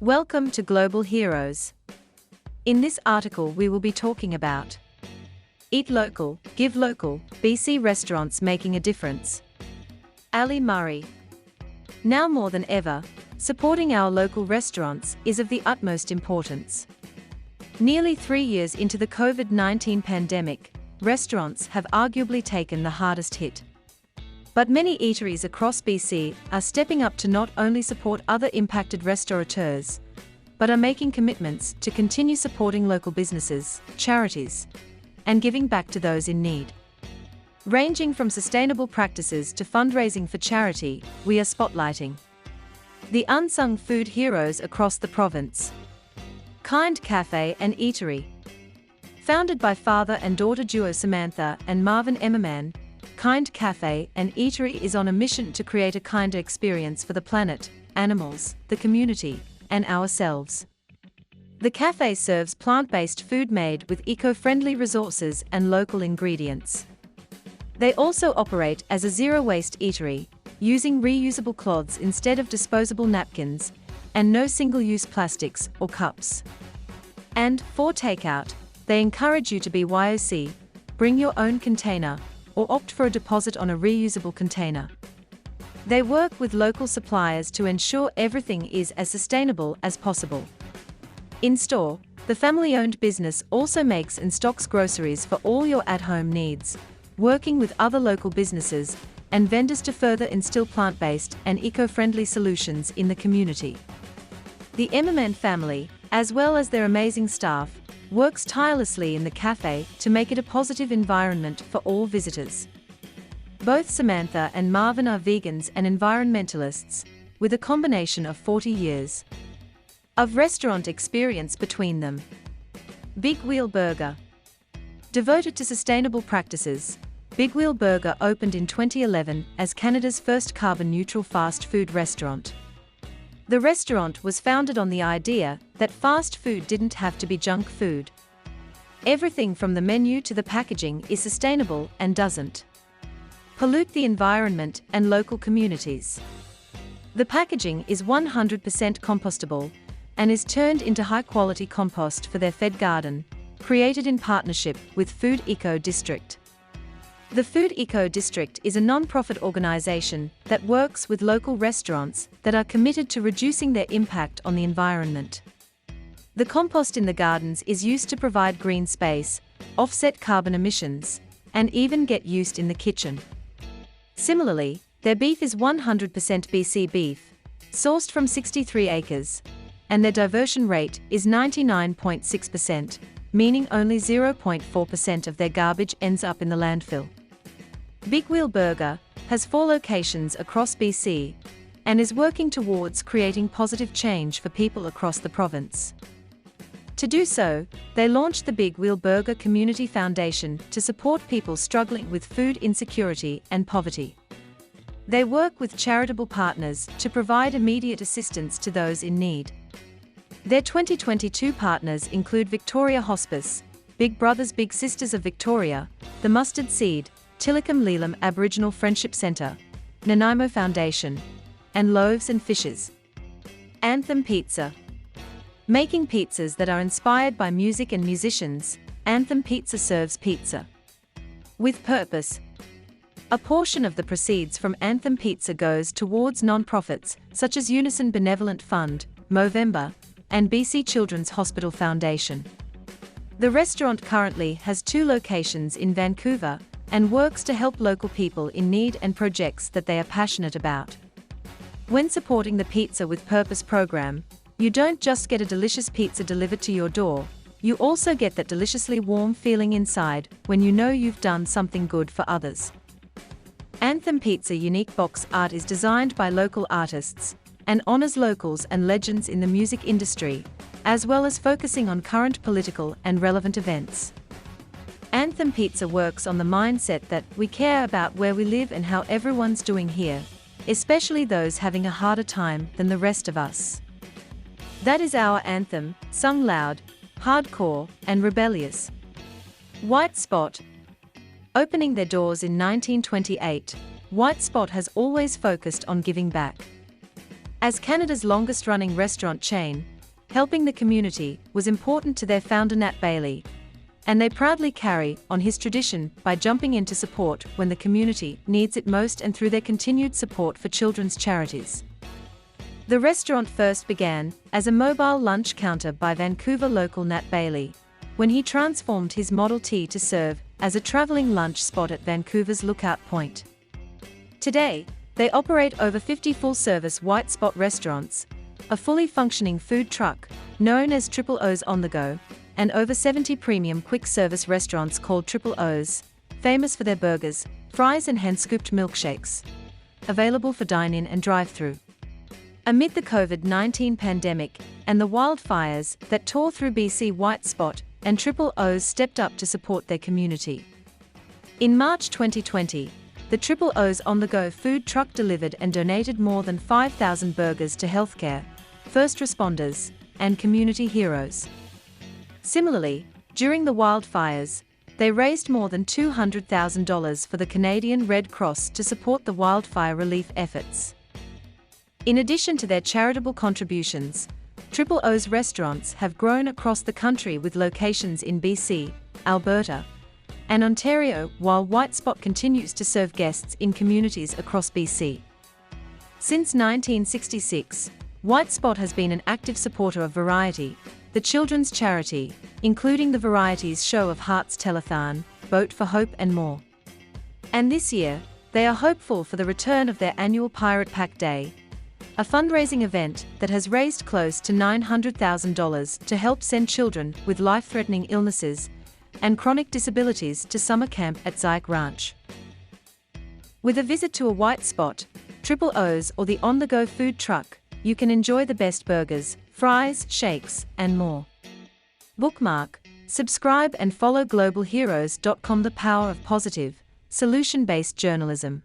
Welcome to Global Heroes. In this article we will be talking about Eat Local, Give Local, BC Restaurants Making a Difference. Ali Murray. Now more than ever, supporting our local restaurants is of the utmost importance. Nearly 3 years into the COVID-19 pandemic, restaurants have arguably taken the hardest hit. But many eateries across BC are stepping up to not only support other impacted restaurateurs, but are making commitments to continue supporting local businesses, charities, and giving back to those in need. Ranging from sustainable practices to fundraising for charity, we are spotlighting the unsung food heroes across the province. Kind Cafe and Eatery. Founded by father and daughter duo Samantha and Marvin Emmerman, Kind Cafe and Eatery is on a mission to create a kinder experience for the planet, animals, the community, and ourselves. The cafe serves plant-based food made with eco-friendly resources and local ingredients. They also operate as a zero-waste eatery, using reusable cloths instead of disposable napkins, and no single-use plastics or cups. And, for takeout, they encourage you to be YOC, bring your own container, or opt for a deposit on a reusable container. They work with local suppliers to ensure everything is as sustainable as possible. In-store, the family-owned business also makes and stocks groceries for all your at-home needs, working with other local businesses and vendors to further instill plant-based and eco-friendly solutions in the community. The Emmerman family, as well as their amazing staff, works tirelessly in the cafe to make it a positive environment for all visitors. Both Samantha and Marvin are vegans and environmentalists, with a combination of 40 years of restaurant experience between them. Big Wheel Burger. Devoted to sustainable practices, Big Wheel Burger opened in 2011 as Canada's first carbon-neutral fast food restaurant. The restaurant was founded on the idea that fast food didn't have to be junk food. Everything from the menu to the packaging is sustainable and doesn't pollute the environment and local communities. The packaging is 100% compostable and is turned into high-quality compost for their fed garden, created in partnership with Food Eco District. The Food Eco District is a non-profit organization that works with local restaurants that are committed to reducing their impact on the environment. The compost in the gardens is used to provide green space, offset carbon emissions, and even get used in the kitchen. Similarly, their beef is 100% BC beef, sourced from 63 acres, and their diversion rate is 99.6%, meaning only 0.4% of their garbage ends up in the landfill. Big Wheel Burger has 4 locations across BC and is working towards creating positive change for people across the province. To do so, they launched the Big Wheel Burger Community Foundation to support people struggling with food insecurity and poverty. They work with charitable partners to provide immediate assistance to those in need. Their 2022 partners include Victoria Hospice, Big Brothers Big Sisters of Victoria, the Mustard Seed, Tillicum Leelam Aboriginal Friendship Centre, Nanaimo Foundation, and Loaves and Fishes. Anthem Pizza. Making pizzas that are inspired by music and musicians, Anthem Pizza serves pizza with purpose. A portion of the proceeds from Anthem Pizza goes towards non-profits such as Unison Benevolent Fund, Movember, and BC Children's Hospital Foundation. The restaurant currently has 2 locations in Vancouver and works to help local people in need and projects that they are passionate about. When supporting the Pizza with Purpose program, you don't just get a delicious pizza delivered to your door, you also get that deliciously warm feeling inside when you know you've done something good for others. Anthem Pizza unique box art is designed by local artists and honors locals and legends in the music industry, as well as focusing on current political and relevant events. Anthem Pizza works on the mindset that we care about where we live and how everyone's doing here, especially those having a harder time than the rest of us. That is our anthem, sung loud, hardcore, and rebellious. White Spot. Opening their doors in 1928, White Spot has always focused on giving back. As Canada's longest-running restaurant chain, helping the community was important to their founder Nat Bailey, and they proudly carry on his tradition by jumping in to support when the community needs it most and through their continued support for children's charities. The restaurant first began as a mobile lunch counter by Vancouver local Nat Bailey, when he transformed his Model T to serve as a traveling lunch spot at Vancouver's Lookout Point. Today, they operate over 50 full-service White Spot restaurants, a fully functioning food truck, known as Triple O's On The Go, and over 70 premium quick-service restaurants called Triple O's, famous for their burgers, fries and hand-scooped milkshakes, available for dine-in and drive-through. Amid the COVID-19 pandemic and the wildfires that tore through BC, White Spot and Triple O's stepped up to support their community. In March 2020, the Triple O's On The Go food truck delivered and donated more than 5,000 burgers to healthcare, first responders, and community heroes. Similarly, during the wildfires, they raised more than $200,000 for the Canadian Red Cross to support the wildfire relief efforts. In addition to their charitable contributions, Triple O's restaurants have grown across the country with locations in BC, Alberta, and Ontario, while White Spot continues to serve guests in communities across BC. Since 1966, White Spot has been an active supporter of Variety, the children's charity, including the Variety's Show of Hearts telethon, Boat for Hope and more. And this year, they are hopeful for the return of their annual Pirate Pack Day, a fundraising event that has raised close to $900,000 to help send children with life-threatening illnesses and chronic disabilities to summer camp at Zyke Ranch. With a visit to a White Spot, Triple O's or the On The Go food truck, you can enjoy the best burgers, fries, shakes, and more. Bookmark, subscribe and follow globalheroes.com. The power of positive, solution-based journalism.